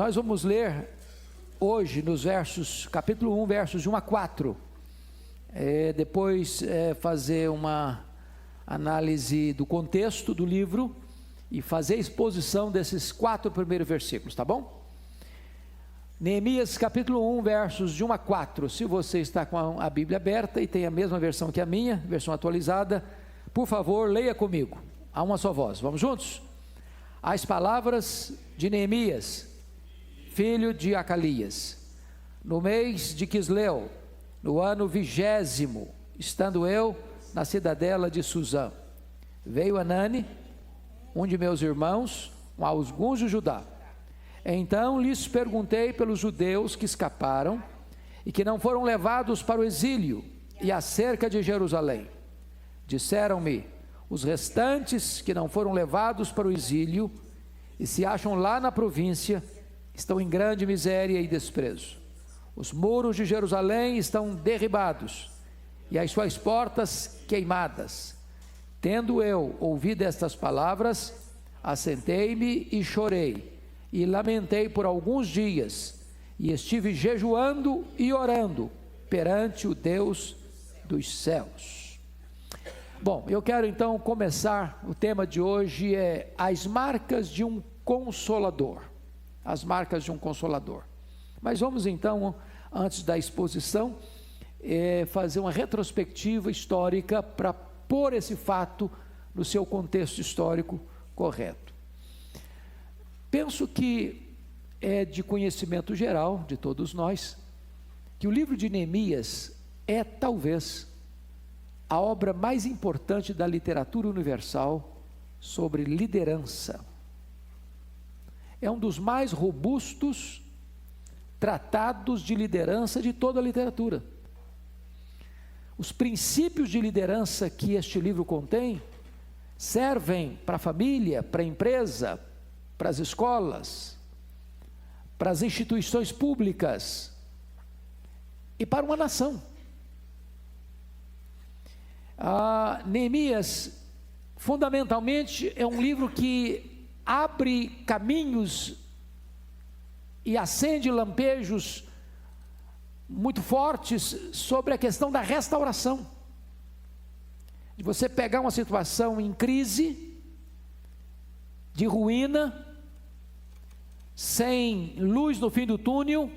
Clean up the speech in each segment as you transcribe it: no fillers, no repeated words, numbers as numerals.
Nós vamos ler hoje nos capítulo 1, versos de 1 a 4. Depois fazer uma análise do contexto do livro e fazer a exposição desses 4 primeiros versículos, tá bom? Neemias capítulo 1, versos de 1 a 4. Se você está com a Bíblia aberta e tem a mesma versão que a minha, versão atualizada, por favor, leia comigo, a uma só voz. Vamos juntos? As palavras de Neemias, filho de Acalias. No mês de Quisleu, no ano 20º, estando eu na cidadela de Suzã, veio Anani, um de meus irmãos, alguns de Judá. Então lhes perguntei pelos judeus que escaparam e que não foram levados para o exílio e acerca de Jerusalém. Disseram-me: os restantes que não foram levados para o exílio e se acham lá na província estão em grande miséria e desprezo. Os muros de Jerusalém estão derribados e as suas portas queimadas. Tendo eu ouvido estas palavras, assentei-me e chorei e lamentei por alguns dias, e estive jejuando e orando perante o Deus dos céus. Bom, eu quero então começar, o tema de hoje é as marcas de um consolador. As marcas de um consolador. Mas vamos então, antes da exposição, fazer uma retrospectiva histórica para pôr esse fato no seu contexto histórico correto. Penso que é de conhecimento geral de todos nós que o livro de Neemias é talvez a obra mais importante da literatura universal sobre liderança. É um dos mais robustos tratados de liderança de toda a literatura. Os princípios de liderança que este livro contém servem para a família, para a empresa, para as escolas, para as instituições públicas e para uma nação. Neemias, fundamentalmente, é um livro que abre caminhos e acende lampejos muito fortes sobre a questão da restauração. De você pegar uma situação em crise, de ruína, sem luz no fim do túnel,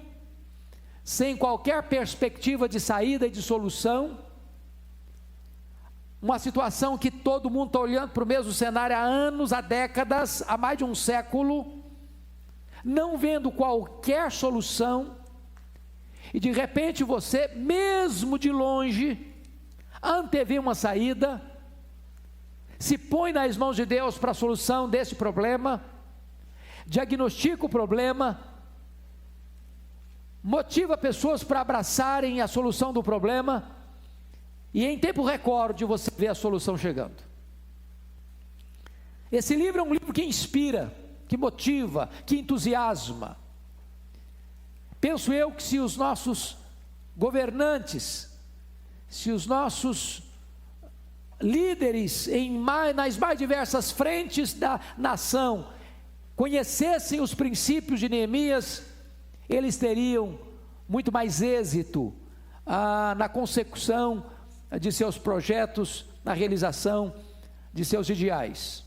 sem qualquer perspectiva de saída e de solução, uma situação que todo mundo está olhando para o mesmo cenário há anos, há décadas, há mais de um século, não vendo qualquer solução, e de repente você, mesmo de longe, antevê uma saída, se põe nas mãos de Deus para a solução desse problema, diagnostica o problema, motiva pessoas para abraçarem a solução do problema, e em tempo recorde você vê a solução chegando. Esse livro é um livro que inspira, que motiva, que entusiasma. Penso eu que se os nossos governantes, se os nossos líderes nas mais diversas frentes da nação conhecessem os princípios de Neemias, eles teriam muito mais êxito na consecução de seus projetos, na realização de seus ideais.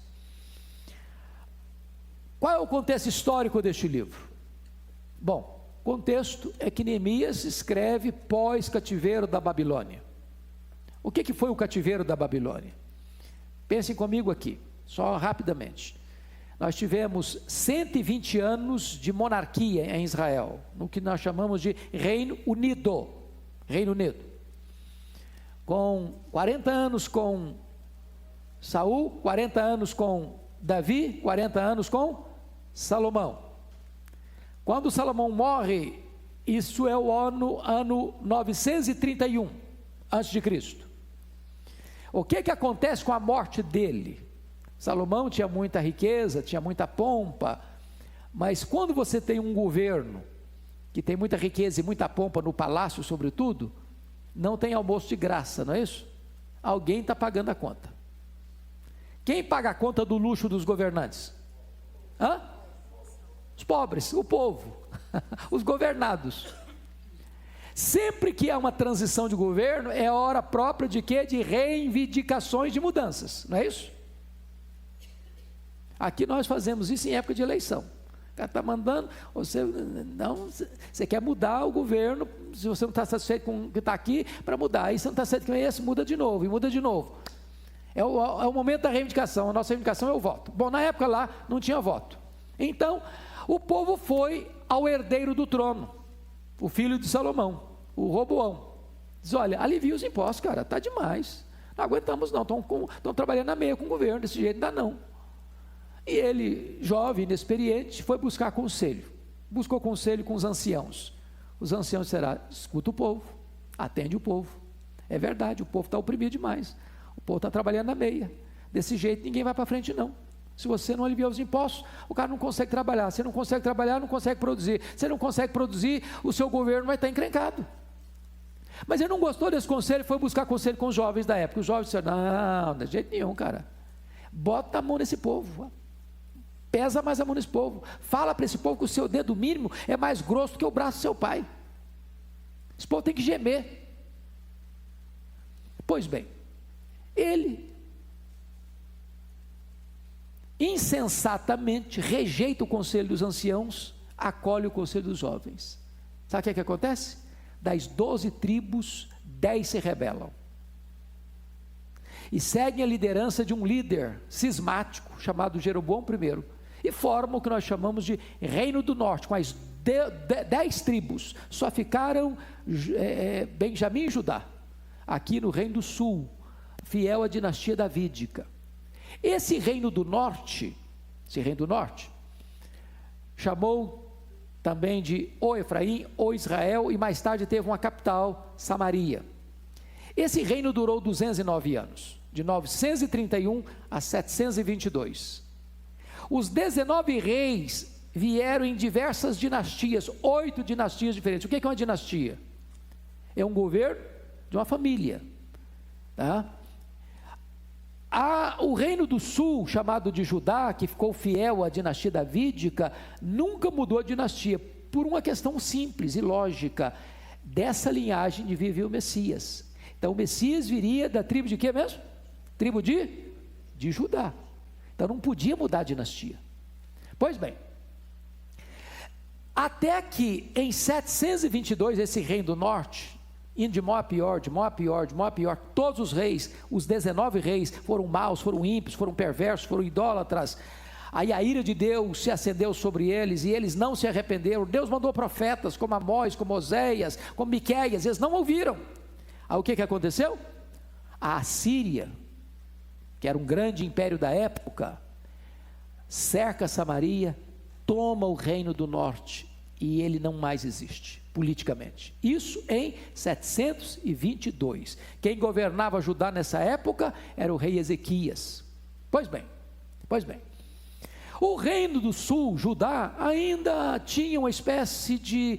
Qual é o contexto histórico deste livro? Bom, o contexto é que Neemias escreve pós-cativeiro da Babilônia. O que foi o cativeiro da Babilônia? Pensem comigo aqui, só rapidamente. Nós tivemos 120 anos de monarquia em Israel, no que nós chamamos de Reino Unido. Reino Unido. Com 40 anos com Saul, 40 anos com Davi, 40 anos com Salomão. Quando Salomão morre, isso é o ano 931 a.C. O que acontece com a morte dele? Salomão tinha muita riqueza, tinha muita pompa, mas quando você tem um governo que tem muita riqueza e muita pompa no palácio, sobretudo, não tem almoço de graça, não é isso? Alguém está pagando a conta. Quem paga a conta do luxo dos governantes? Os pobres, o povo, os governados. Sempre que há uma transição de governo, é hora própria de quê? De reivindicações de mudanças, não é isso? Aqui nós fazemos isso em época de eleição. O cara está mandando, você quer mudar o governo, se você não está satisfeito com o que está aqui, para mudar. Aí você não está satisfeito com esse, muda de novo, e muda de novo. É o momento da reivindicação, a nossa reivindicação é o voto. Bom, na época lá não tinha voto. Então, o povo foi ao herdeiro do trono, o filho de Salomão, o Roboão. Diz, olha, alivia os impostos, cara, está demais. Não aguentamos não, estão trabalhando na meia com o governo, desse jeito não dá não. E ele, jovem, inexperiente, foi buscar conselho. Buscou conselho com os anciãos. Os anciãos disseram, escuta o povo, atende o povo. É verdade, o povo está oprimido demais. O povo está trabalhando na meia. Desse jeito ninguém vai para frente não. Se você não aliviar os impostos, o cara não consegue trabalhar. Se não consegue trabalhar, não consegue produzir. Se não consegue produzir, o seu governo vai estar encrencado. Mas ele não gostou desse conselho e foi buscar conselho com os jovens da época. Os jovens disseram, não, de jeito nenhum, cara. Bota a mão nesse povo. Pesa mais a mão nesse povo. Fala para esse povo que o seu dedo mínimo é mais grosso que o braço do seu pai. Esse povo tem que gemer. Pois bem, ele insensatamente rejeita o conselho dos anciãos, acolhe o conselho dos jovens. Sabe o que acontece? Das 12 tribos, 10 se rebelam e seguem a liderança de um líder cismático chamado Jeroboão I e formam o que nós chamamos de Reino do Norte, com as 10 tribos. Só ficaram Benjamim e Judá aqui no Reino do Sul, fiel à dinastia davídica. Esse reino do norte, chamou também de ou Efraim ou Israel, e mais tarde teve uma capital, Samaria. Esse reino durou 209 anos, de 931 a 722. Os 19 reis vieram em diversas dinastias, 8 dinastias diferentes. O que é uma dinastia? É um governo de uma família, tá? O reino do sul, chamado de Judá, que ficou fiel à dinastia davídica, nunca mudou a dinastia, por uma questão simples e lógica. Dessa linhagem vive o Messias. Então o Messias viria da tribo de quê mesmo? Tribo de Judá. Então não podia mudar a dinastia. Pois bem, até que em 722, esse reino do norte, indo de mal a pior, todos os reis, os 19 reis, foram maus, foram ímpios, foram perversos, foram idólatras. Aí a ira de Deus se acendeu sobre eles, e eles não se arrependeram. Deus mandou profetas, como Amós, como Oséias, como Miqueias, eles não ouviram. Aí o que aconteceu? A Assíria, que era um grande império da época, cerca Samaria, toma o reino do norte, e ele não mais existe politicamente. Isso em 722. Quem governava Judá nessa época era o rei Ezequias. Pois bem, o reino do sul, Judá, ainda tinha uma espécie de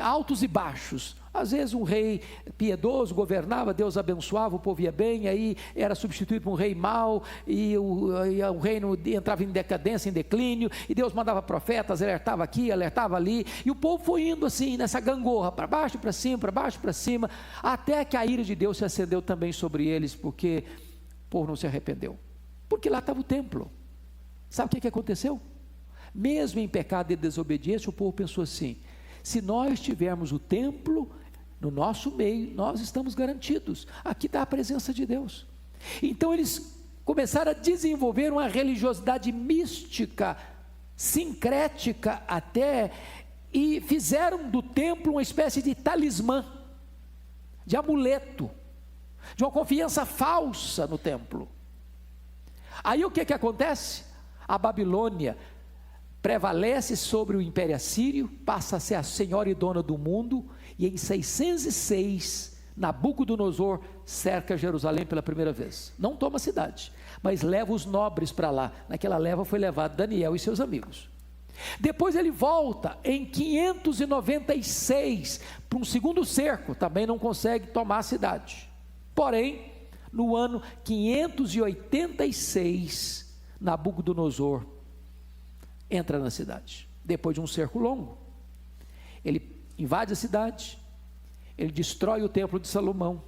altos e baixos. Às vezes um rei piedoso governava, Deus abençoava, o povo ia bem, aí era substituído por um rei mau, e o reino entrava em decadência, em declínio, e Deus mandava profetas, alertava aqui, alertava ali, e o povo foi indo assim, nessa gangorra, para baixo, para cima, para baixo, para cima, até que a ira de Deus se acendeu também sobre eles, porque o povo não se arrependeu, porque lá estava o templo. Sabe o que aconteceu? Mesmo em pecado e desobediência, o povo pensou assim: se nós tivermos o templo no nosso meio, nós estamos garantidos, aqui está a presença de Deus. Então eles começaram a desenvolver uma religiosidade mística, sincrética até, e fizeram do templo uma espécie de talismã, de amuleto, de uma confiança falsa no templo. Aí o que acontece? A Babilônia prevalece sobre o Império Assírio, passa a ser a senhora e dona do mundo, e em 606, Nabucodonosor cerca Jerusalém pela primeira vez. Não toma a cidade, mas leva os nobres para lá. Naquela leva foi levado Daniel e seus amigos. Depois ele volta em 596 para um segundo cerco, também não consegue tomar a cidade. Porém, no ano 586, Nabucodonosor entra na cidade. depois de um cerco longo. Ele invade a cidade, ele destrói o templo de Salomão,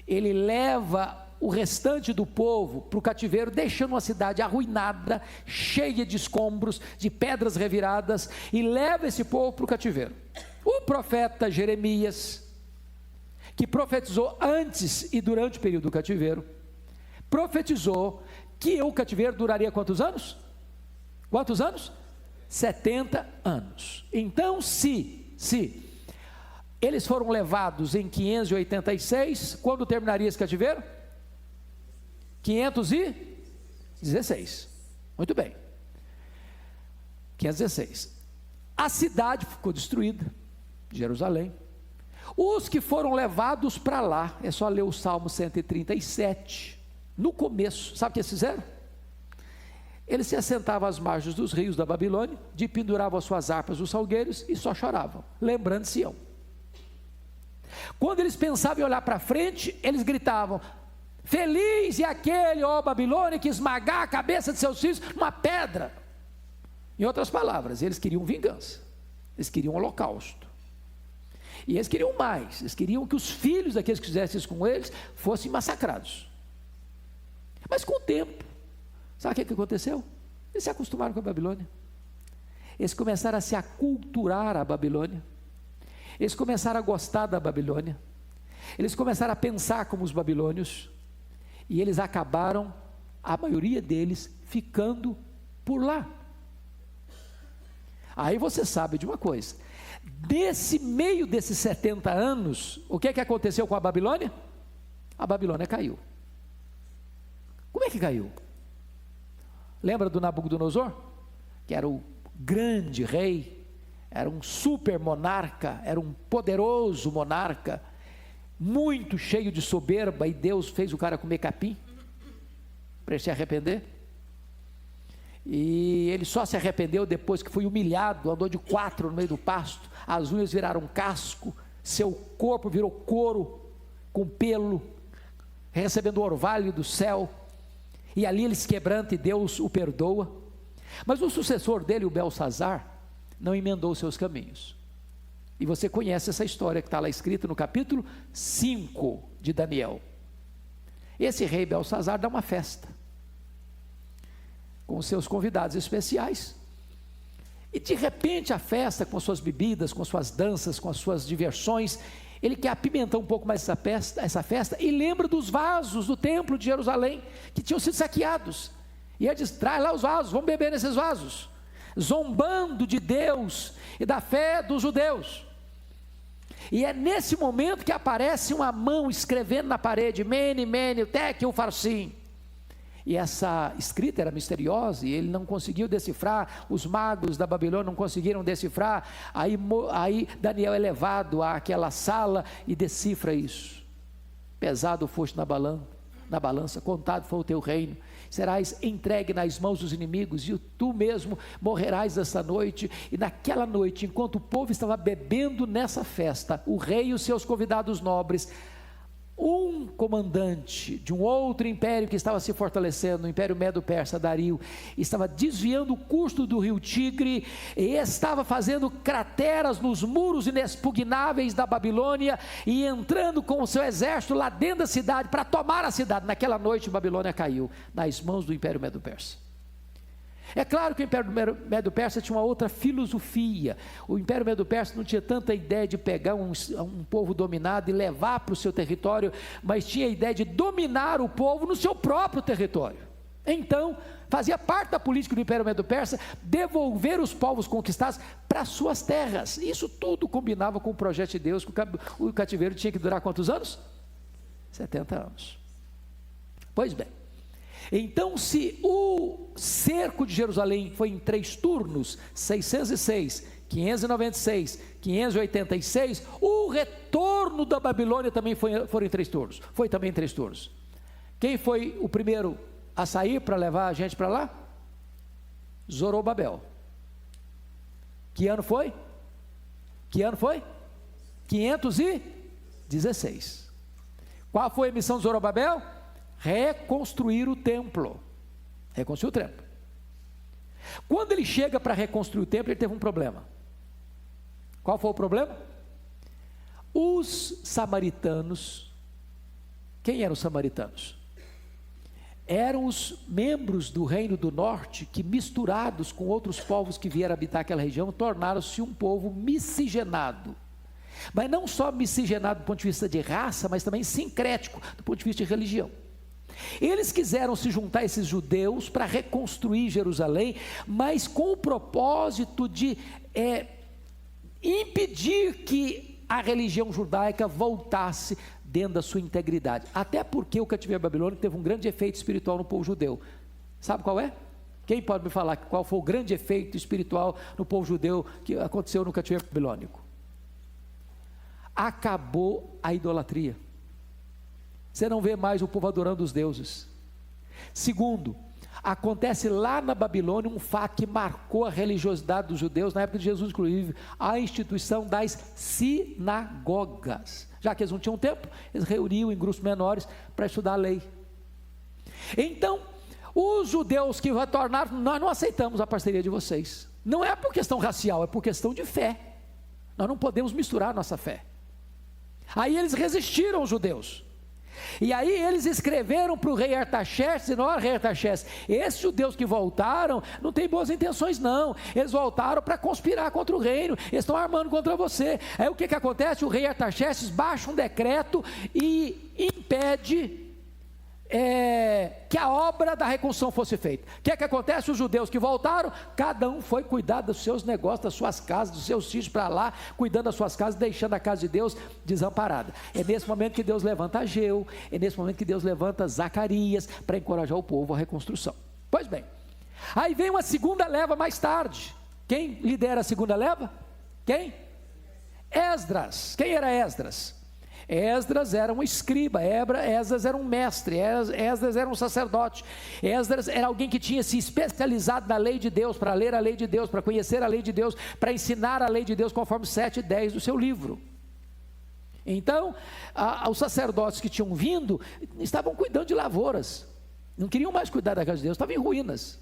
ele leva o restante do povo para o cativeiro, deixando uma cidade arruinada, cheia de escombros, de pedras reviradas, e leva esse povo para o cativeiro. O profeta Jeremias, que profetizou antes e durante o período do cativeiro, profetizou que o cativeiro duraria quantos anos? Quantos anos? 70 anos. Então, se eles foram levados em 586, quando terminaria esse cativeiro? 516. Muito bem. 516. A cidade ficou destruída, Jerusalém. Os que foram levados para lá, é só ler o Salmo 137, no começo, sabe o que eles fizeram? Eles se assentavam às margens dos rios da Babilônia, penduravam as suas harpas nos salgueiros e só choravam, lembrando Sião. Quando eles pensavam em olhar para frente, eles gritavam: feliz é aquele, ó Babilônia, que esmagar a cabeça de seus filhos numa pedra. Em outras palavras, eles queriam vingança, eles queriam holocausto, e eles queriam mais, eles queriam que os filhos daqueles que fizessem isso com eles fossem massacrados. Mas com o tempo, sabe o que aconteceu? Eles se acostumaram com a Babilônia, eles começaram a se aculturar à Babilônia, eles começaram a gostar da Babilônia, eles começaram a pensar como os babilônios, e eles acabaram, a maioria deles, ficando por lá. Aí você sabe de uma coisa, nesse meio desses 70 anos, o que aconteceu com a Babilônia? A Babilônia caiu. Como é que caiu? Lembra do Nabucodonosor? Que era o grande rei, era um super monarca, era um poderoso monarca, muito cheio de soberba, e Deus fez o cara comer capim, para ele se arrepender, e ele só se arrependeu depois que foi humilhado, andou de 4 no meio do pasto, as unhas viraram casco, seu corpo virou couro, com pelo, recebendo o orvalho do céu, e ali ele se quebranta e Deus o perdoa. Mas o sucessor dele, o Belsazar, não emendou seus caminhos, e você conhece essa história que está lá escrita no capítulo 5 de Daniel. Esse rei Belsazar dá uma festa, com os seus convidados especiais, e de repente a festa, com suas bebidas, com suas danças, com as suas diversões, ele quer apimentar um pouco mais essa festa, e lembra dos vasos do templo de Jerusalém, que tinham sido saqueados, e ele diz: traz lá os vasos, vamos beber nesses vasos, zombando de Deus e da fé dos judeus. E é nesse momento que aparece uma mão escrevendo na parede: Mene, Mene, Tekel, Farsim. E essa escrita era misteriosa, e ele não conseguiu decifrar, os magos da Babilônia não conseguiram decifrar. Aí Daniel é levado àquela sala e decifra isso: pesado foste na balança, contado foi o teu reino, serás entregue nas mãos dos inimigos, e tu mesmo morrerás esta noite. E naquela noite, enquanto o povo estava bebendo nessa festa, o rei e os seus convidados nobres, um comandante de um outro império que estava se fortalecendo, o Império Medo-Persa, Dario, estava desviando o curso do rio Tigre, e estava fazendo crateras nos muros inexpugnáveis da Babilônia, e entrando com o seu exército lá dentro da cidade, para tomar a cidade. Naquela noite, Babilônia caiu nas mãos do Império Medo-Persa. É claro que o Império Medo-Persa tinha uma outra filosofia. O Império Medo-Persa não tinha tanta ideia de pegar um povo dominado e levar para o seu território, mas tinha a ideia de dominar o povo no seu próprio território. Então, fazia parte da política do Império Medo-Persa devolver os povos conquistados para suas terras. Isso tudo combinava com o projeto de Deus, que o cativeiro tinha que durar quantos anos? 70 anos. Pois bem, então, se o cerco de Jerusalém foi em 3 turnos, 606, 596, 586, o retorno da Babilônia também foi em 3 turnos. Foi também em 3 turnos. Quem foi o primeiro a sair para levar a gente para lá? Zorobabel. Que ano foi? 516. Qual foi a missão de Zorobabel? Reconstruir o templo. Quando ele chega para reconstruir o templo, ele teve um problema. Qual foi o problema? Os samaritanos, quem eram os samaritanos? Eram os membros do reino do norte que, misturados com outros povos que vieram habitar aquela região, tornaram-se um povo miscigenado. Mas não só miscigenado do ponto de vista de raça, mas também sincrético do ponto de vista de religião. Eles quiseram se juntar a esses judeus para reconstruir Jerusalém, mas com o propósito de impedir que a religião judaica voltasse dentro da sua integridade. Até porque o cativeiro babilônico teve um grande efeito espiritual no povo judeu. Sabe qual é? Quem pode me falar qual foi o grande efeito espiritual no povo judeu que aconteceu no cativeiro babilônico? Acabou a idolatria. Você não vê mais o povo adorando os deuses. Segundo, acontece lá na Babilônia um fato que marcou a religiosidade dos judeus, na época de Jesus inclusive, a instituição das sinagogas. Já que eles não tinham tempo, eles reuniam em grupos menores para estudar a lei. Então, os judeus que retornaram, nós não aceitamos a parceria de vocês. Não é por questão racial, é por questão de fé. Nós não podemos misturar nossa fé. Aí eles resistiram, os judeus. E aí eles escreveram para o rei Artaxerxes, dizendo: olha, rei Artaxerxes, esses judeus que voltaram não têm boas intenções não, eles voltaram para conspirar contra o reino, eles estão armando contra você. Aí o que acontece? O rei Artaxerxes baixa um decreto e impede que a obra da reconstrução fosse feita. O que acontece? Os judeus que voltaram, cada um foi cuidar dos seus negócios, das suas casas, dos seus sítios para lá, cuidando das suas casas, deixando a casa de Deus desamparada. É nesse momento que Deus levanta Ageu, é nesse momento que Deus levanta Zacarias para encorajar o povo à reconstrução. Pois bem, aí vem uma segunda leva mais tarde. Quem lidera a segunda leva? Quem? Esdras. Quem era Esdras? Esdras era um escriba, Esdras era um mestre, Esdras era um sacerdote, Esdras era alguém que tinha se especializado na lei de Deus, para ler a lei de Deus, para conhecer a lei de Deus, para ensinar a lei de Deus, conforme 7 e 10 do seu livro. Então, os sacerdotes que tinham vindo, estavam cuidando de lavouras, não queriam mais cuidar da casa de Deus, estavam em ruínas.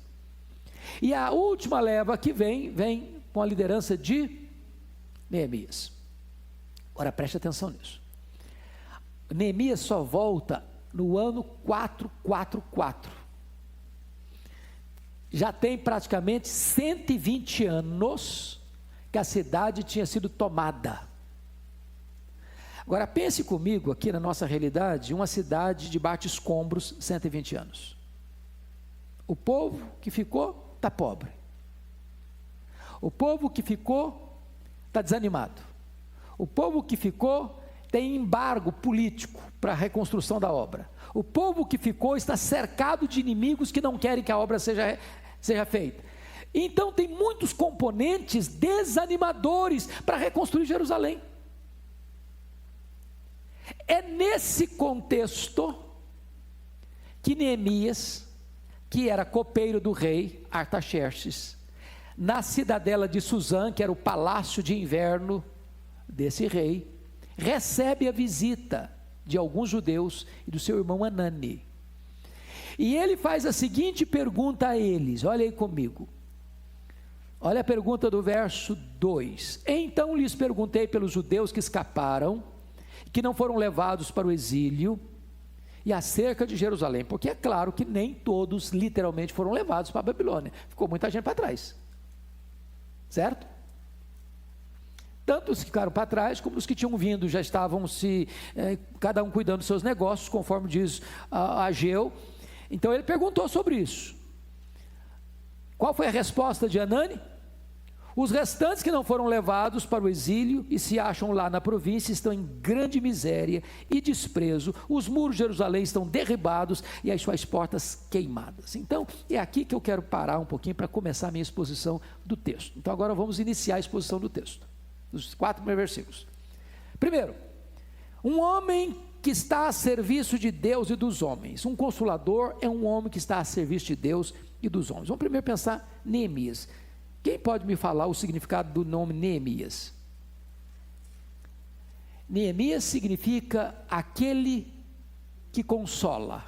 E a última leva que vem com a liderança de Neemias. Ora, preste atenção nisso. Neemias só volta no ano 444. Já tem praticamente 120 anos que a cidade tinha sido tomada. Agora pense comigo aqui na nossa realidade, uma cidade de bate-escombros, 120 anos. O povo que ficou está pobre. O povo que ficou está desanimado. O povo que ficou tem embargo político para a reconstrução da obra. O povo que ficou está cercado de inimigos que não querem que a obra seja feita. Então tem muitos componentes desanimadores para reconstruir Jerusalém. É nesse contexto que Neemias, que era copeiro do rei Artaxerxes, na cidadela de Suzã, que era o palácio de inverno desse rei, recebe a visita de alguns judeus e do seu irmão Anani. E ele faz a seguinte pergunta a eles, olha aí comigo. Olha a pergunta do verso 2. Então lhes perguntei pelos judeus que escaparam, que não foram levados para o exílio, e acerca de Jerusalém, porque é claro que nem todos literalmente foram levados para a Babilônia, ficou muita gente para trás, certo? Tanto os que ficaram para trás, como os que tinham vindo, já estavam cada um cuidando dos seus negócios, conforme diz Ageu. Então ele perguntou sobre isso. Qual foi a resposta de Anani? Os restantes que não foram levados para o exílio e se acham lá na província estão em grande miséria e desprezo, os muros de Jerusalém estão derribados e as suas portas queimadas. Então é aqui que eu quero parar um pouquinho para começar a minha exposição do texto. Então agora vamos iniciar a exposição do texto, dos 4 primeiros versículos. Primeiro, um homem que está a serviço de Deus e dos homens. Um consolador é um homem que está a serviço de Deus e dos homens. Vamos primeiro pensar Neemias. Quem pode me falar o significado do nome Neemias? Neemias significa aquele que consola.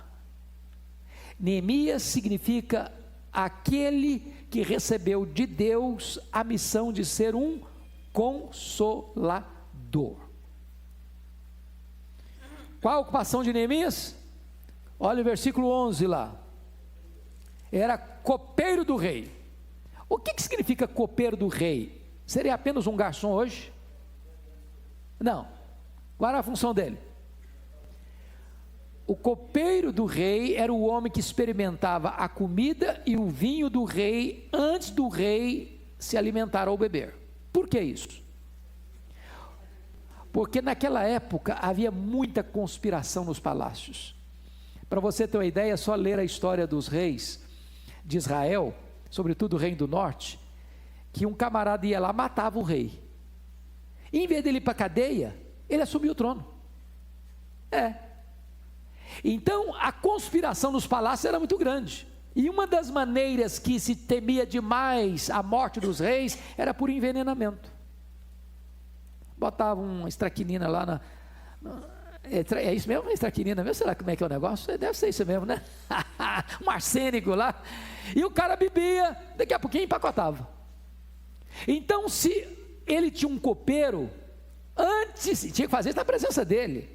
Neemias significa aquele que recebeu de Deus a missão de ser um consolador. Qual a ocupação de Neemias? Olha o versículo 11 lá. Era copeiro do rei. O que significa copeiro do rei? Seria apenas um garçom hoje? Não. Qual era a função dele? O copeiro do rei era o homem que experimentava a comida e o vinho do rei antes do rei se alimentar ou beber. Por que isso? Porque naquela época havia muita conspiração nos palácios. Para você ter uma ideia, é só ler a história dos reis de Israel, sobretudo o reino do norte, que um camarada ia lá, matava o rei. E em vez dele ir para a cadeia, ele assumiu o trono. Então a conspiração nos palácios era muito grande. E uma das maneiras que se temia demais a morte dos reis era por envenenamento. Botava uma estraquinina lá é isso mesmo? Estraquinina mesmo? Será como é que é o negócio? Deve ser isso mesmo, né? Um arsênico lá. E o cara bebia, daqui a pouquinho empacotava. Então, se ele tinha um copeiro, antes tinha que fazer isso na presença dele.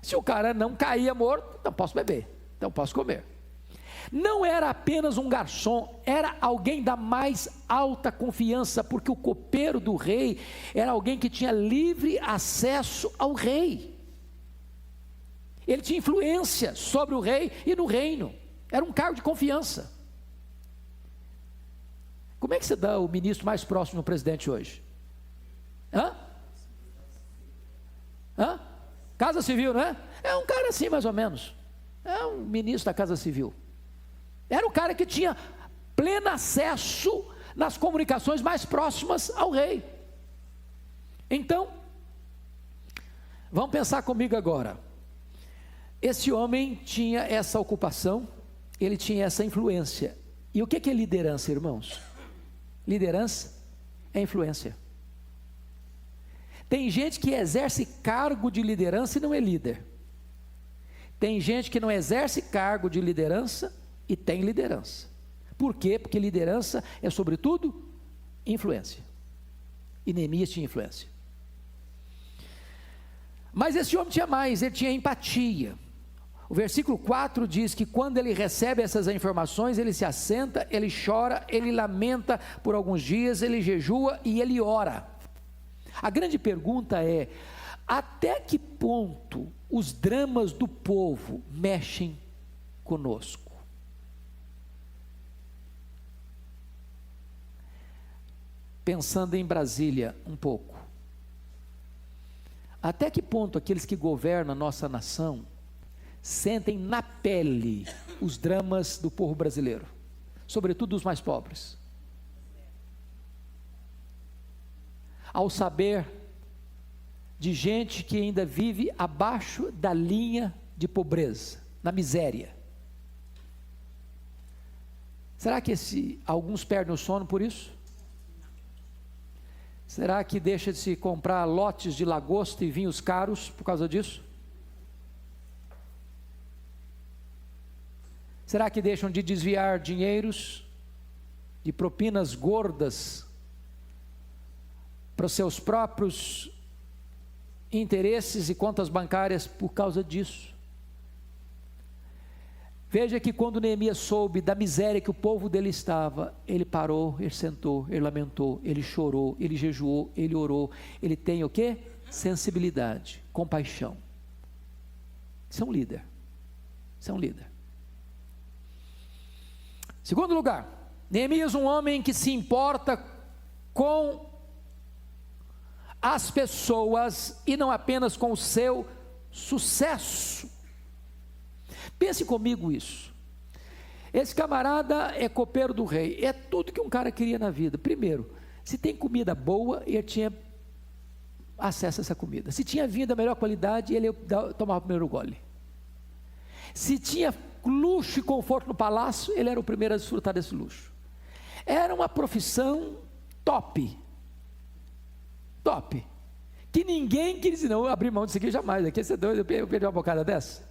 Se o cara não caía morto, então posso beber, então posso comer. Não era apenas um garçom, era alguém da mais alta confiança, porque o copeiro do rei era alguém que tinha livre acesso ao rei. Ele tinha influência sobre o rei e no reino, era um cargo de confiança. Como é que você dá o ministro mais próximo do presidente hoje? Casa Civil, não é? É um cara assim mais ou menos, é um ministro da Casa Civil. Era o cara que tinha pleno acesso nas comunicações mais próximas ao rei. Então, vamos pensar comigo agora. Esse homem tinha essa ocupação, ele tinha essa influência. E o que é liderança, irmãos? Liderança é influência. Tem gente que exerce cargo de liderança e não é líder. Tem gente que não exerce cargo de liderança e tem liderança. Por quê? Porque liderança é, sobretudo, influência. E Neemias tinha influência. Mas esse homem tinha mais, ele tinha empatia. O versículo 4 diz que quando ele recebe essas informações, ele se assenta, ele chora, ele lamenta por alguns dias, ele jejua e ele ora. A grande pergunta é: até que ponto os dramas do povo mexem conosco? Pensando em Brasília um pouco, até que ponto aqueles que governam a nossa nação sentem na pele os dramas do povo brasileiro, sobretudo os mais pobres, ao saber de gente que ainda vive abaixo da linha de pobreza, na miséria? Será que alguns perdem o sono por isso? Será que deixa de se comprar lotes de lagosta e vinhos caros por causa disso? Será que deixam de desviar dinheiros de propinas gordas para os seus próprios interesses e contas bancárias por causa disso? Veja que quando Neemias soube da miséria que o povo dele estava, ele parou, ele sentou, ele lamentou, ele chorou, ele jejuou, ele orou. Ele tem o quê? Sensibilidade, compaixão. Isso é um líder. Isso é um líder. Segundo lugar, Neemias, um homem que se importa com as pessoas e não apenas com o seu sucesso. Pense comigo isso. Esse camarada é copeiro do rei, é tudo que um cara queria na vida. Primeiro, se tem comida boa, ele tinha acesso a essa comida. Se tinha vinho da melhor qualidade, ele tomava o primeiro gole. Se tinha luxo e conforto no palácio, ele era o primeiro a desfrutar desse luxo. Era uma profissão top, que ninguém queria dizer: não, eu abri mão disso aqui jamais, aqui você é doido, eu perdi uma bocada dessa.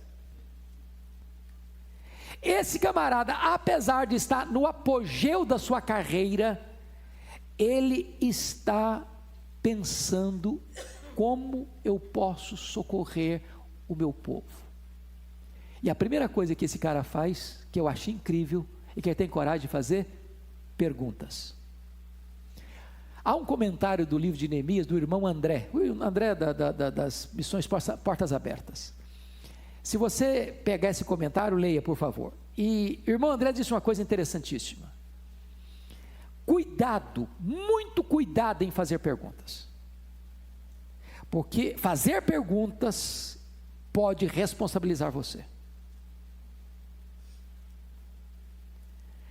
Esse camarada, apesar de estar no apogeu da sua carreira, ele está pensando: como eu posso socorrer o meu povo? E a primeira coisa que esse cara faz, que eu achei incrível, e que ele tem coragem de fazer, perguntas. Há um comentário do livro de Neemias, do irmão André, o André das Missões Portas Abertas. Se você pegar esse comentário, leia, por favor. E o irmão André disse uma coisa interessantíssima: cuidado, muito cuidado em fazer perguntas, porque fazer perguntas pode responsabilizar você.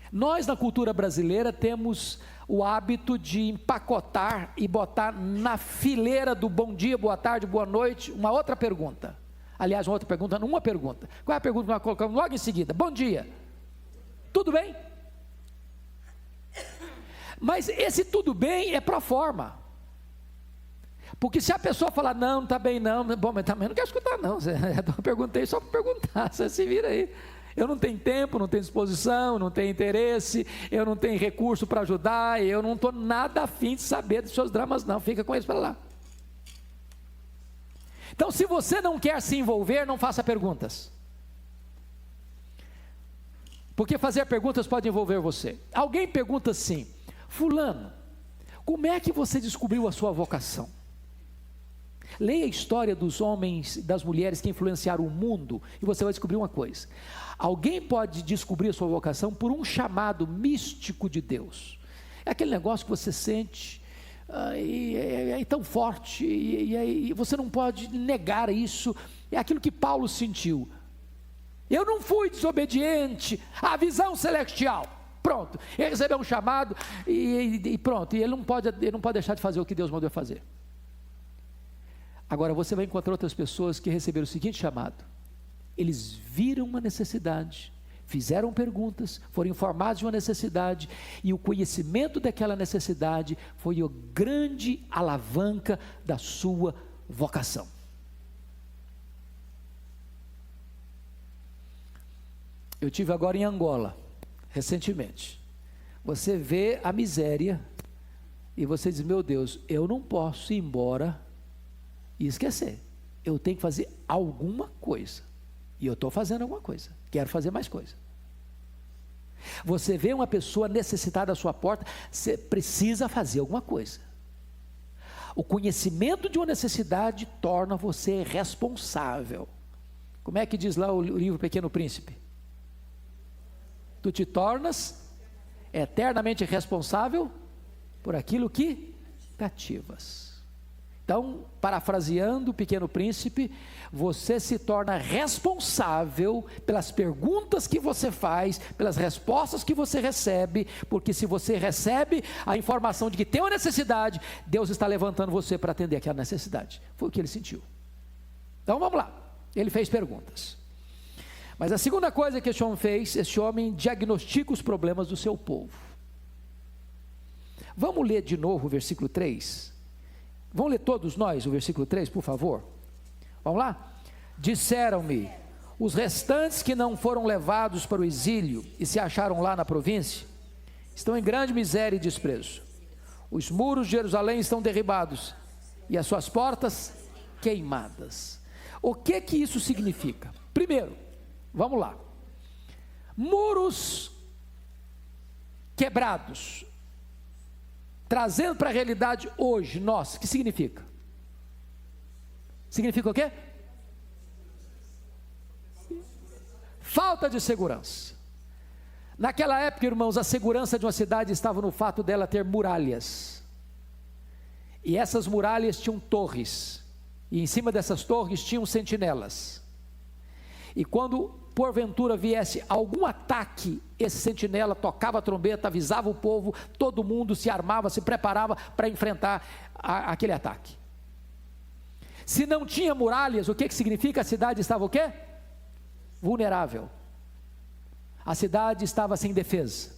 Nós, na cultura brasileira, temos o hábito de empacotar e botar na fileira do bom dia, boa tarde, boa noite, uma outra pergunta. Aliás, uma outra pergunta, uma pergunta. Qual é a pergunta que nós colocamos logo em seguida? Bom dia, tudo bem? Mas esse tudo bem é pro forma. Porque se a pessoa falar: não está bem não, bom, mas também não quero escutar não, eu perguntei só para perguntar, você se vira aí. Eu não tenho tempo, não tenho disposição, não tenho interesse, eu não tenho recurso para ajudar, eu não estou nada afim de saber dos seus dramas não, fica com eles para lá. Então, se você não quer se envolver, não faça perguntas, porque fazer perguntas pode envolver você. Alguém pergunta assim: fulano, como é que você descobriu a sua vocação? Leia a história dos homens, das mulheres que influenciaram o mundo, e você vai descobrir uma coisa: alguém pode descobrir a sua vocação por um chamado místico de Deus. É aquele negócio que você sente, e é tão forte, e você não pode negar isso. É aquilo que Paulo sentiu: eu não fui desobediente à visão celestial. Pronto, ele recebeu um chamado, e pronto, e ele não pode deixar de fazer o que Deus mandou fazer. Agora você vai encontrar outras pessoas que receberam o seguinte chamado: eles viram uma necessidade, fizeram perguntas, foram informados de uma necessidade, e o conhecimento daquela necessidade foi a grande alavanca da sua vocação. Eu tive agora em Angola, recentemente. Você vê a miséria e você diz: meu Deus, eu não posso ir embora e esquecer, eu tenho que fazer alguma coisa, e eu estou fazendo alguma coisa, quero fazer mais coisa. Você vê uma pessoa necessitada à sua porta, você precisa fazer alguma coisa. O conhecimento de uma necessidade torna você responsável. Como é que diz lá o livro Pequeno Príncipe? Tu te tornas eternamente responsável por aquilo que cativas. Então, parafraseando o Pequeno Príncipe, você se torna responsável pelas perguntas que você faz, pelas respostas que você recebe, porque se você recebe a informação de que tem uma necessidade, Deus está levantando você para atender aquela necessidade. Foi o que ele sentiu. Então vamos lá, ele fez perguntas. Mas a segunda coisa que esse homem fez, esse homem diagnostica os problemas do seu povo. Vamos ler de novo o versículo 3? Vamos ler todos nós o versículo 3, por favor? Vamos lá? Disseram-me os restantes que não foram levados para o exílio e se acharam lá na província, estão em grande miséria e desprezo. Os muros de Jerusalém estão derribados e as suas portas queimadas. O que que isso significa? Primeiro, vamos lá. Muros quebrados, trazendo para a realidade hoje, nós, que significa? Significa o quê? Falta de segurança. Naquela época, irmãos, a segurança de uma cidade estava no fato dela ter muralhas, e essas muralhas tinham torres, e em cima dessas torres tinham sentinelas, e quando porventura viesse algum ataque, esse sentinela tocava a trombeta, avisava o povo, todo mundo se armava, se preparava para enfrentar aquele ataque. Se não tinha muralhas, o que significa? A cidade estava o quê? Vulnerável. A cidade estava sem defesa.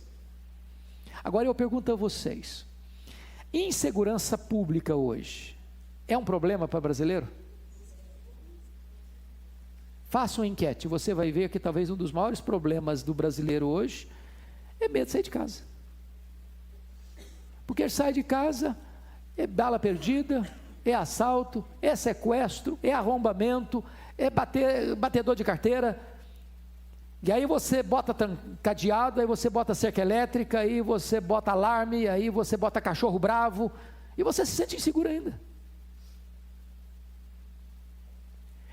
Agora eu pergunto a vocês: insegurança pública hoje é um problema para brasileiro? Faça uma enquete, você vai ver que talvez um dos maiores problemas do brasileiro hoje é medo de sair de casa. Porque ele sai de casa, é bala perdida, é assalto, é sequestro, é arrombamento, é batedor de carteira. E aí você bota cadeado, aí você bota cerca elétrica, aí você bota alarme, aí você bota cachorro bravo, e você se sente inseguro ainda.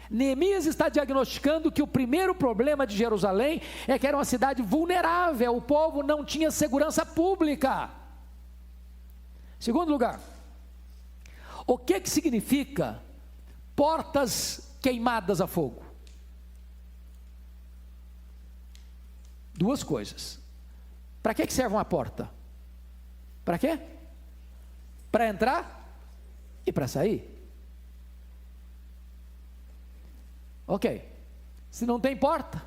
Neemias está diagnosticando que o primeiro problema de Jerusalém é que era uma cidade vulnerável, o povo não tinha segurança pública. Segundo lugar, o que significa portas queimadas a fogo? Duas coisas. Para que serve uma porta? Para quê? Para entrar e para sair. Ok, se não tem porta,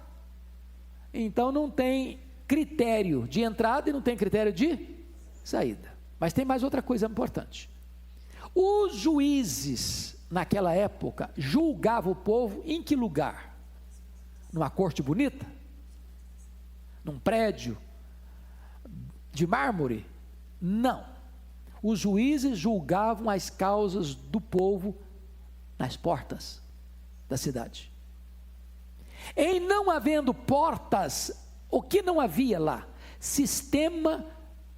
então não tem critério de entrada e não tem critério de saída. Mas tem mais outra coisa importante. Os juízes, naquela época, julgavam o povo em que lugar? Numa corte bonita? Num prédio de mármore? Não. Os juízes julgavam as causas do povo nas portas da cidade. Em não havendo portas, o que não havia lá? Sistema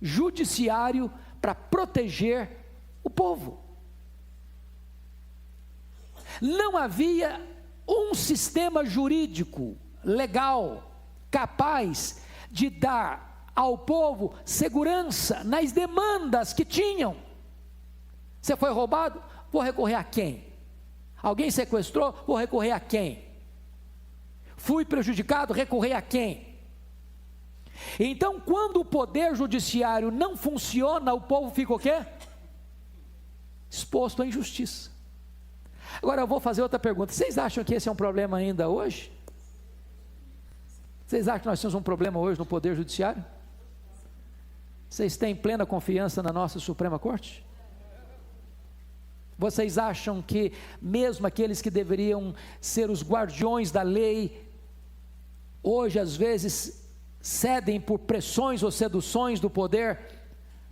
judiciário para proteger o povo. Não havia um sistema jurídico, legal, capaz de dar ao povo segurança nas demandas que tinham. Você foi roubado? Vou recorrer a quem? Alguém sequestrou? Vou recorrer a quem? Fui prejudicado? Recorrer a quem? Então, quando o poder judiciário não funciona, o povo fica o quê? Exposto à injustiça. Agora eu vou fazer outra pergunta. Vocês acham que esse é um problema ainda hoje? Vocês acham que nós temos um problema hoje no poder judiciário? Vocês têm plena confiança na nossa Suprema Corte? Vocês acham que mesmo aqueles que deveriam ser os guardiões da lei, hoje às vezes cedem por pressões ou seduções do poder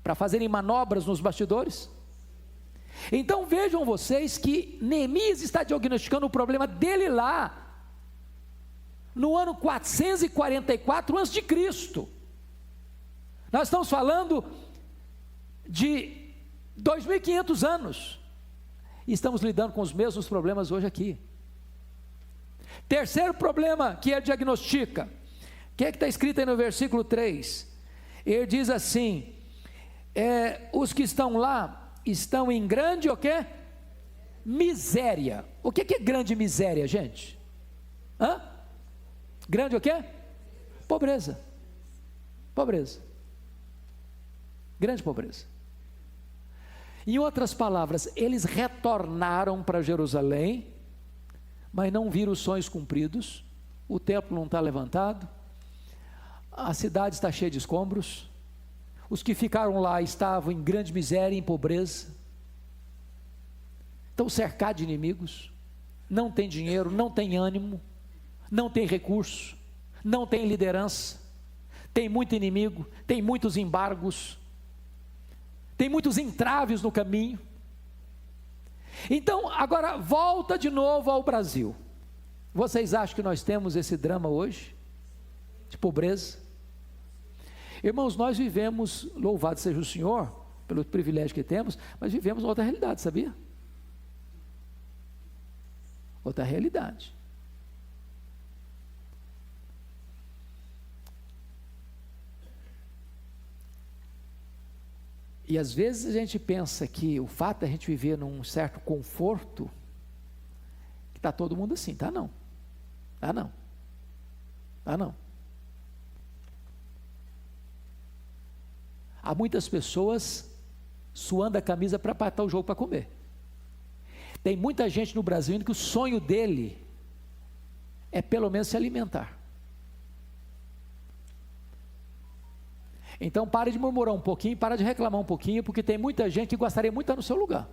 para fazerem manobras nos bastidores? Então vejam vocês que Neemias está diagnosticando o problema dele lá, no ano 444 a.C. Nós estamos falando de 2.500 anos. E estamos lidando com os mesmos problemas hoje aqui. Terceiro problema que ele diagnostica, o que está escrito aí no versículo 3? Ele diz assim, os que estão lá, estão em grande o quê? Miséria. O que é grande miséria, gente? Grande o quê? Pobreza. Pobreza. Grande pobreza. Em outras palavras, eles retornaram para Jerusalém, mas não viram os sonhos cumpridos, o templo não está levantado, a cidade está cheia de escombros, os que ficaram lá estavam em grande miséria e em pobreza, estão cercados de inimigos, não tem dinheiro, não tem ânimo, não tem recurso, não tem liderança, tem muito inimigo, tem muitos embargos, tem muitos entraves no caminho. Então, agora volta de novo ao Brasil. Vocês acham que nós temos esse drama hoje? De pobreza? Irmãos, nós vivemos, louvado seja o Senhor, pelo privilégio que temos, mas vivemos outra realidade, sabia? Outra realidade. E às vezes a gente pensa que o fato de a gente viver num certo conforto, que está todo mundo assim, tá não, tá não, tá não. Há muitas pessoas suando a camisa para apertar o jogo para comer. Tem muita gente no Brasil indo que o sonho dele é pelo menos se alimentar. Então pare de murmurar um pouquinho, para de reclamar um pouquinho, porque tem muita gente que gostaria muito de estar no seu lugar.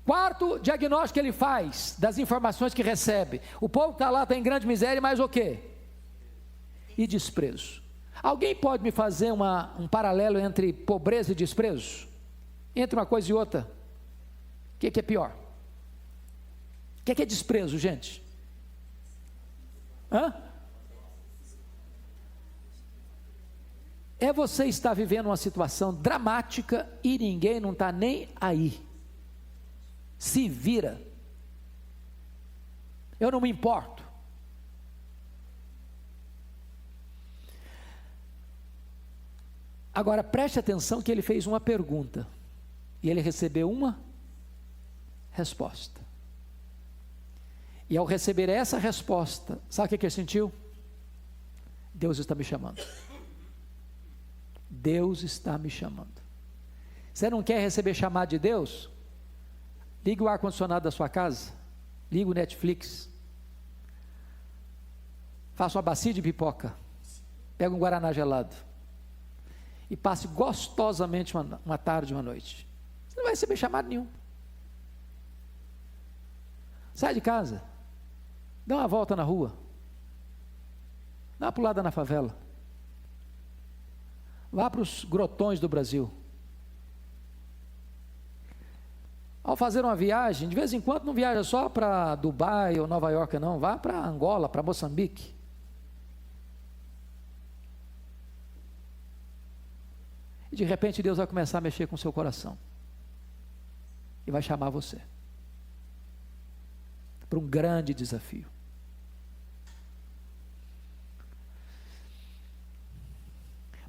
Quarto diagnóstico que ele faz das informações que recebe: o povo está lá, está em grande miséria, mas o quê? E desprezo. Alguém pode me fazer um paralelo entre pobreza e desprezo? Entre uma coisa e outra, o que é pior? O que é desprezo, gente? É você estar vivendo uma situação dramática e ninguém não está nem aí. Se vira. Eu não me importo. Agora preste atenção que ele fez uma pergunta e ele recebeu uma resposta. E ao receber essa resposta, sabe o que ele sentiu? Deus está me chamando. Deus está me chamando. Você não quer receber chamado de Deus? Ligue o ar-condicionado da sua casa, ligue o Netflix, faça uma bacia de pipoca, pega um guaraná gelado e passe gostosamente uma tarde, uma noite. Você não vai receber chamado nenhum. Sai de casa, dá uma volta na rua, dá uma pulada na favela, vá para os grotões do Brasil. Ao fazer uma viagem, de vez em quando não viaja só para Dubai ou Nova York, não, vá para Angola, para Moçambique. E de repente Deus vai começar a mexer com o seu coração e vai chamar você para um grande desafio.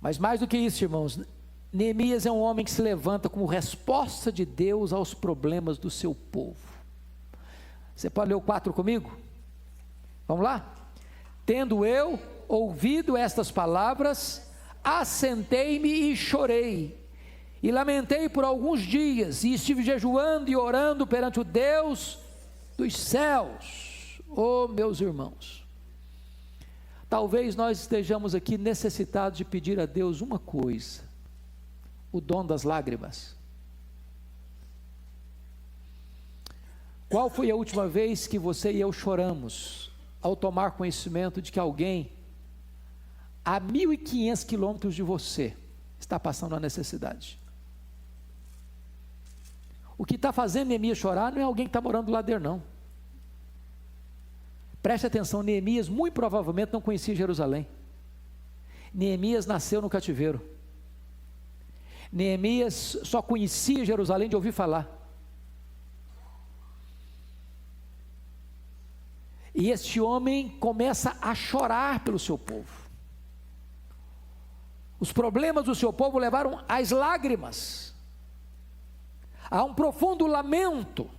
Mas mais do que isso, irmãos, Neemias é um homem que se levanta como resposta de Deus aos problemas do seu povo. Você pode ler o 4 comigo? Vamos lá? Tendo eu ouvido estas palavras, assentei-me e chorei, e lamentei por alguns dias, e estive jejuando e orando perante o Deus dos céus. Oh, meus irmãos, talvez nós estejamos aqui necessitados de pedir a Deus uma coisa: o dom das lágrimas. Qual foi a última vez que você e eu choramos ao tomar conhecimento de que alguém a 1.500 quilômetros de você está passando a necessidade? O que está fazendo Neemias chorar não é alguém que está morando do lado dele, não. Preste atenção, Neemias muito provavelmente não conhecia Jerusalém. Neemias nasceu no cativeiro. Neemias só conhecia Jerusalém de ouvir falar. E este homem começa a chorar pelo seu povo. Os problemas do seu povo levaram às lágrimas, a um profundo lamento.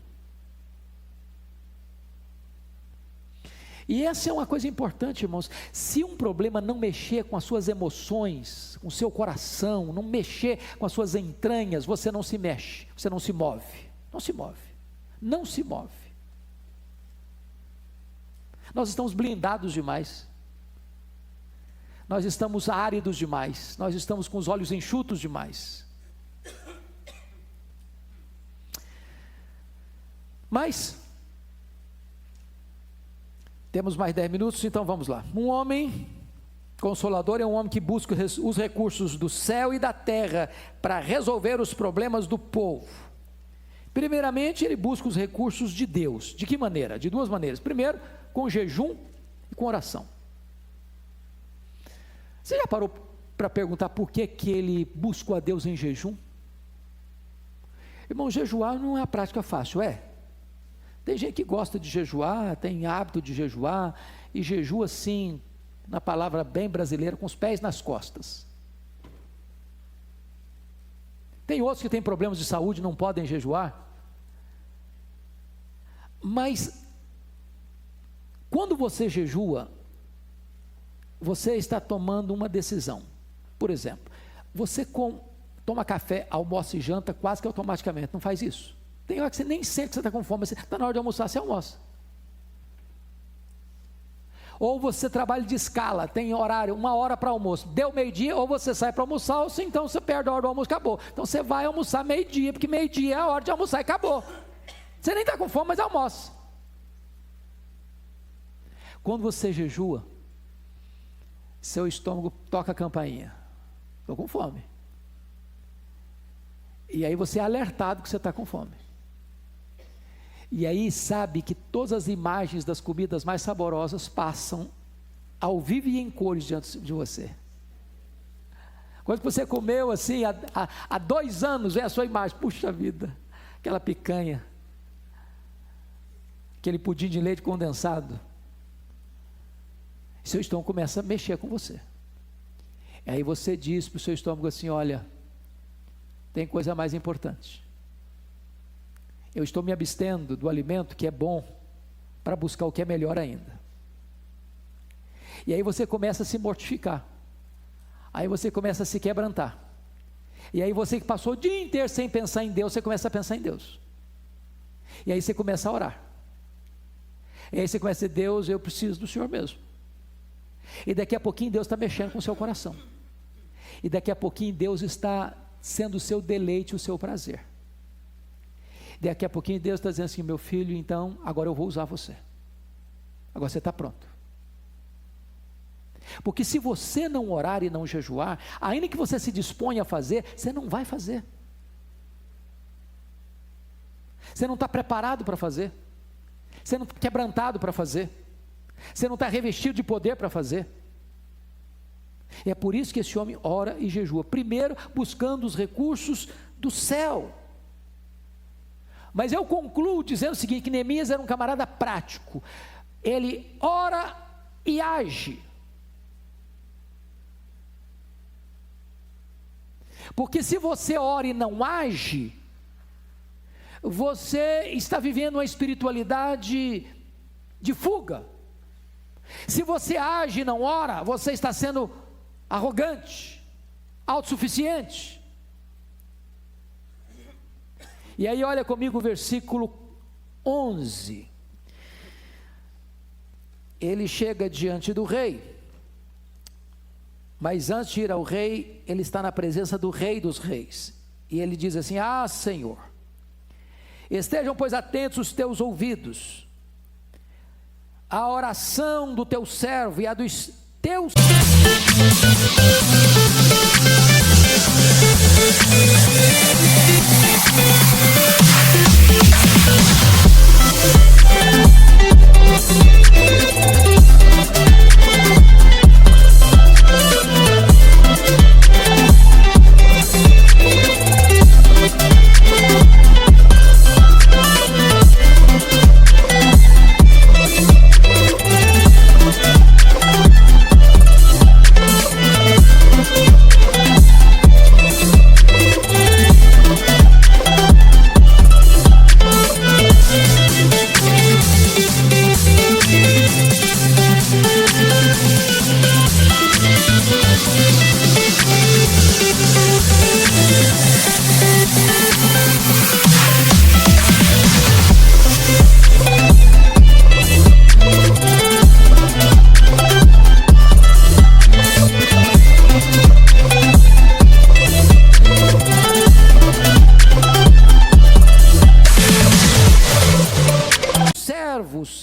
E essa é uma coisa importante, irmãos. Se um problema não mexer com as suas emoções, com o seu coração, não mexer com as suas entranhas, você não se mexe, você não se move. Não se move. Não se move. Nós estamos blindados demais. Nós estamos áridos demais. Nós estamos com os olhos enxutos demais. Mas temos mais 10 minutos, então vamos lá. Um homem consolador é um homem que busca os recursos do céu e da terra para resolver os problemas do povo. Primeiramente, ele busca os recursos de Deus. De que maneira? De duas maneiras. Primeiro, com jejum e com oração. Você já parou para perguntar por que ele buscou a Deus em jejum? Irmão, jejuar não é uma prática fácil, é? Tem gente que gosta de jejuar, tem hábito de jejuar, e jejua assim, na palavra bem brasileira, com os pés nas costas. Tem outros que têm problemas de saúde, não podem jejuar. Mas, quando você jejua, você está tomando uma decisão. Por exemplo, você toma café, almoça e janta quase que automaticamente, não faz isso? Tem hora que você nem sente que você está com fome, está na hora de almoçar, você almoça. Ou você trabalha de escala, tem horário, 1 hora para almoço, deu meio-dia, ou você sai para almoçar, ou então você perde a hora do almoço, acabou. Então você vai almoçar meio-dia, porque meio-dia é a hora de almoçar e acabou. Você nem está com fome, mas almoça. Quando você jejua, seu estômago toca a campainha. Estou com fome. E aí você é alertado que você está com fome. E aí sabe que todas as imagens das comidas mais saborosas passam ao vivo e em cores diante de você. Quando você comeu assim, há 2 anos, vem a sua imagem, puxa vida, aquela picanha, aquele pudim de leite condensado. Seu estômago começa a mexer com você. Aí você diz para o seu estômago assim: olha, tem coisa mais importante. Eu estou me abstendo do alimento que é bom para buscar o que é melhor ainda. E aí você começa a se mortificar. Aí você começa a se quebrantar. E aí você que passou o dia inteiro sem pensar em Deus, você começa a pensar em Deus. E aí você começa a orar. E aí você começa a dizer: Deus, eu preciso do Senhor mesmo. E daqui a pouquinho Deus está mexendo com o seu coração. E daqui a pouquinho Deus está sendo o seu deleite, o seu prazer. Daqui a pouquinho Deus está dizendo assim: meu filho, então agora eu vou usar você. Agora você está pronto. Porque se você não orar e não jejuar, ainda que você se disponha a fazer, você não vai fazer. Você não está preparado para fazer. Você não está quebrantado para fazer. Você não está revestido de poder para fazer. E é por isso que esse homem ora e jejua. Primeiro, buscando os recursos do céu. Mas eu concluo dizendo o seguinte: que Neemias era um camarada prático. Ele ora e age. Porque se você ora e não age, você está vivendo uma espiritualidade de fuga. Se você age e não ora, você está sendo arrogante, autossuficiente. E aí olha comigo o versículo 11. Ele chega diante do rei. Mas antes de ir ao rei, ele está na presença do Rei dos Reis. E ele diz assim: ah, Senhor, estejam, pois, atentos os teus ouvidos, a oração do teu servo e a dos teus...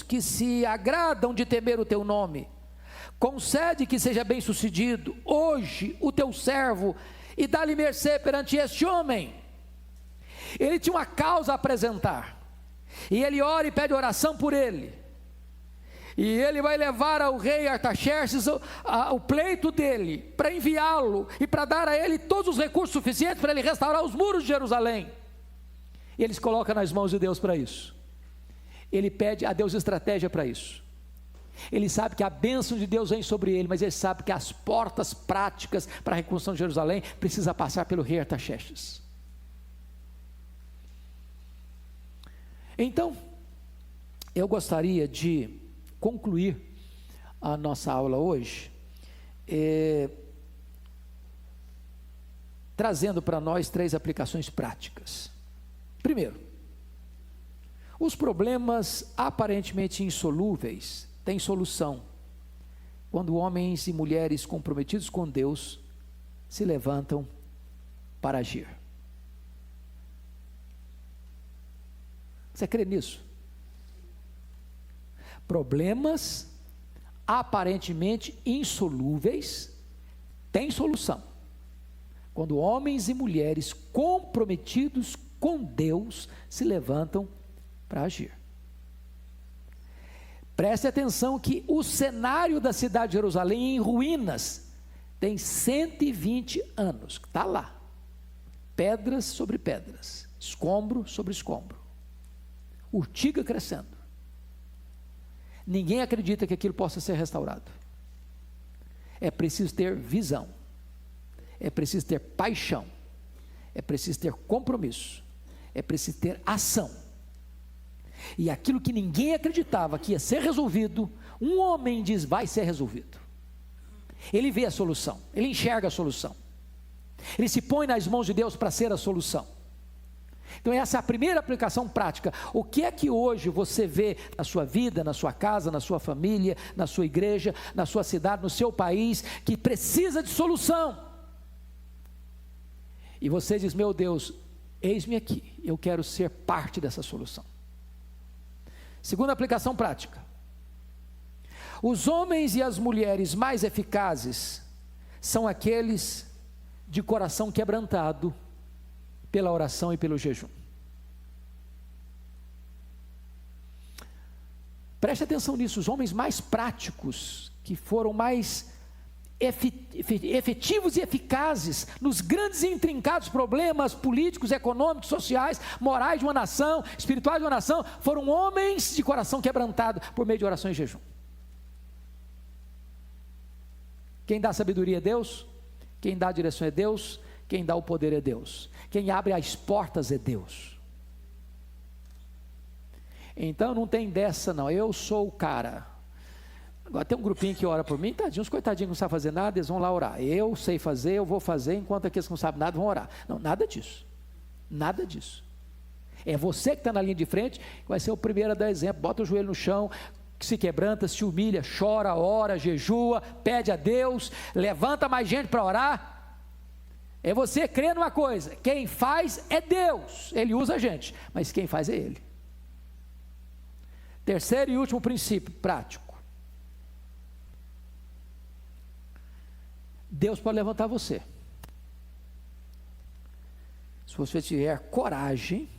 que se agradam de temer o teu nome, concede que seja bem sucedido hoje o teu servo, e dá-lhe mercê perante este homem. Ele tinha uma causa a apresentar, e ele ora e pede oração por ele, e ele vai levar ao rei Artaxerxes o pleito dele, para enviá-lo, e para dar a ele todos os recursos suficientes para ele restaurar os muros de Jerusalém. E ele se coloca nas mãos de Deus para isso. Ele pede a Deus estratégia para isso. Ele sabe que a bênção de Deus vem sobre ele, mas ele sabe que as portas práticas para a reconstrução de Jerusalém precisa passar pelo rei Artaxerxes. Então, eu gostaria de concluir a nossa aula hoje, trazendo para nós 3 aplicações práticas. Primeiro, os problemas aparentemente insolúveis têm solução quando homens e mulheres comprometidos com Deus se levantam para agir. Você crê nisso? Problemas aparentemente insolúveis têm solução quando homens e mulheres comprometidos com Deus se levantam para agir. Preste atenção que o cenário da cidade de Jerusalém em ruínas tem 120 anos, está lá, pedras sobre pedras, escombro sobre escombro, urtiga crescendo. Ninguém acredita que aquilo possa ser restaurado. É preciso ter visão, é preciso ter paixão, é preciso ter compromisso, é preciso ter ação. E aquilo que ninguém acreditava que ia ser resolvido, um homem diz: vai ser resolvido. Ele vê a solução, ele enxerga a solução, ele se põe nas mãos de Deus para ser a solução. Então essa é a primeira aplicação prática. O que é que hoje você vê na sua vida, na sua casa, na sua família, na sua igreja, na sua cidade, no seu país, que precisa de solução? E você diz: meu Deus, eis-me aqui, eu quero ser parte dessa solução. Segunda aplicação prática: os homens e as mulheres mais eficazes são aqueles de coração quebrantado pela oração e pelo jejum. Preste atenção nisso. Os homens mais práticos, que foram mais efetivos e eficazes nos grandes e intrincados problemas políticos, econômicos, sociais, morais de uma nação, espirituais de uma nação, foram homens de coração quebrantado por meio de oração e jejum. Quem dá sabedoria é Deus, quem dá a direção é Deus, quem dá o poder é Deus, quem abre as portas é Deus. Então não tem dessa não, eu sou o cara. Agora tem um grupinho que ora por mim, tadinho, uns coitadinhos que não sabem fazer nada, eles vão lá orar. Eu sei fazer, eu vou fazer, enquanto aqueles que não sabem nada vão orar. Não, nada disso, nada disso. É você que está na linha de frente, que vai ser o primeiro a dar exemplo. Bota o joelho no chão, que se quebranta, se humilha, chora, ora, jejua, pede a Deus, levanta mais gente para orar. É você crer numa coisa: quem faz é Deus, Ele usa a gente, mas quem faz é Ele. Terceiro e último princípio prático: Deus pode levantar você, se você tiver coragem,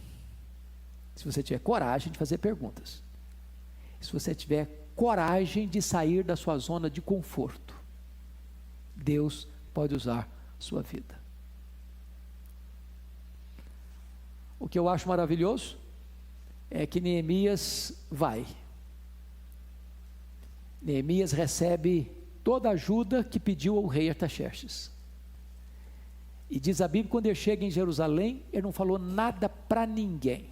de fazer perguntas, se você tiver coragem de sair da sua zona de conforto. Deus pode usar sua vida. O que eu acho maravilhoso é que Neemias vai. Neemias recebe toda a ajuda que pediu ao rei Artaxerxes. E diz a Bíblia, quando ele chega em Jerusalém, ele não falou nada para ninguém.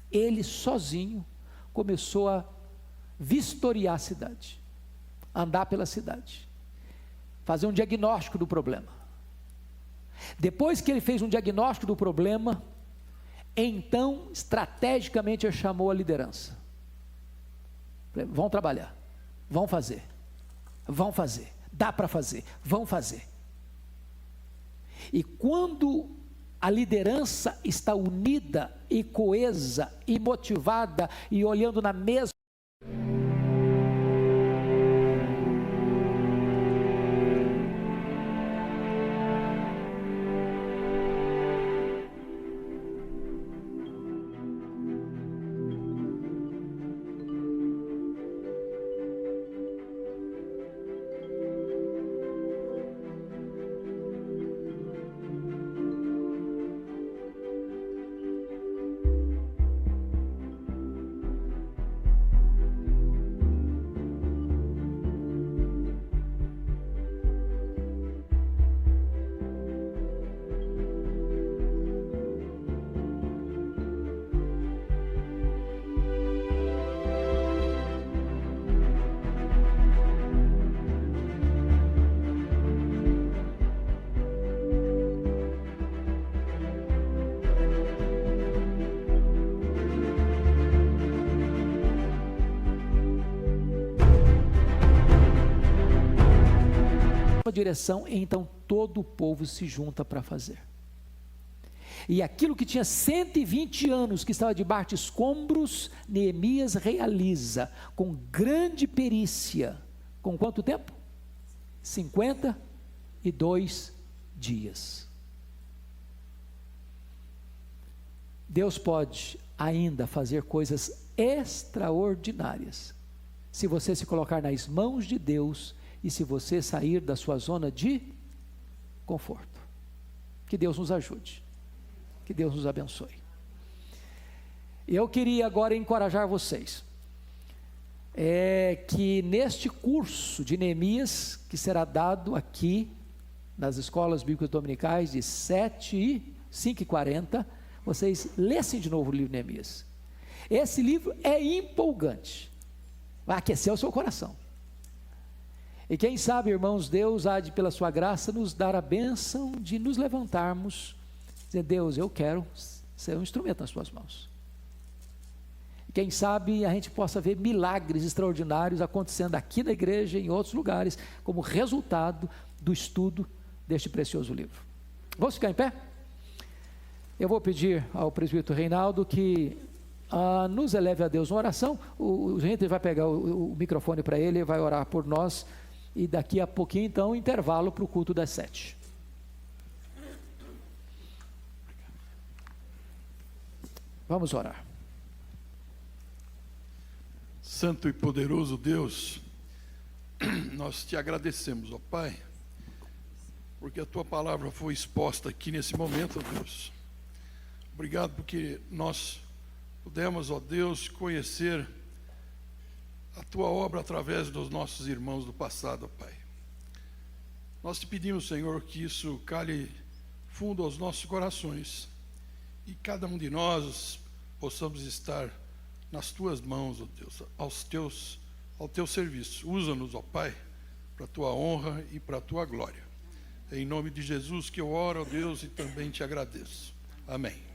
Ele sozinho começou a vistoriar a cidade, andar pela cidade, fazer um diagnóstico do problema. Depois que ele fez um diagnóstico do problema, então estrategicamente ele chamou a liderança. Vão trabalhar, vão fazer, dá para fazer, vão fazer. E quando a liderança está unida e coesa e motivada e olhando na mesma, direção, então todo o povo se junta para fazer. E aquilo que tinha 120 anos, que estava debaixo de escombros, Neemias realiza com grande perícia. Com quanto tempo? 52 dias. Deus pode ainda fazer coisas extraordinárias, se você se colocar nas mãos de Deus e se você sair da sua zona de conforto. Que Deus nos ajude, que Deus nos abençoe. Eu queria agora encorajar vocês, que neste curso de Neemias, que será dado aqui, nas escolas bíblicas dominicais, de 5h40, vocês lessem de novo o livro de Neemias. Esse livro é empolgante, vai aquecer o seu coração. E quem sabe, irmãos, Deus há de, pela sua graça, nos dar a bênção de nos levantarmos, dizer: Deus, eu quero ser um instrumento nas tuas mãos. E quem sabe a gente possa ver milagres extraordinários acontecendo aqui na igreja e em outros lugares, como resultado do estudo deste precioso livro. Vamos ficar em pé? Eu vou pedir ao presbítero Reinaldo que nos eleve a Deus uma oração. O gente vai pegar o microfone para ele e vai orar por nós. E daqui a pouquinho, então, intervalo para o culto das 7. Vamos orar. Santo e poderoso Deus, nós te agradecemos, ó Pai, porque a tua palavra foi exposta aqui nesse momento, ó Deus. Obrigado porque nós pudemos, ó Deus, conhecer a tua obra através dos nossos irmãos do passado, ó Pai. Nós te pedimos, Senhor, que isso cale fundo aos nossos corações e cada um de nós possamos estar nas tuas mãos, ó Deus, ao teu serviço. Usa-nos, ó Pai, para a tua honra e para a tua glória. É em nome de Jesus que eu oro, ó Deus, e também te agradeço. Amém.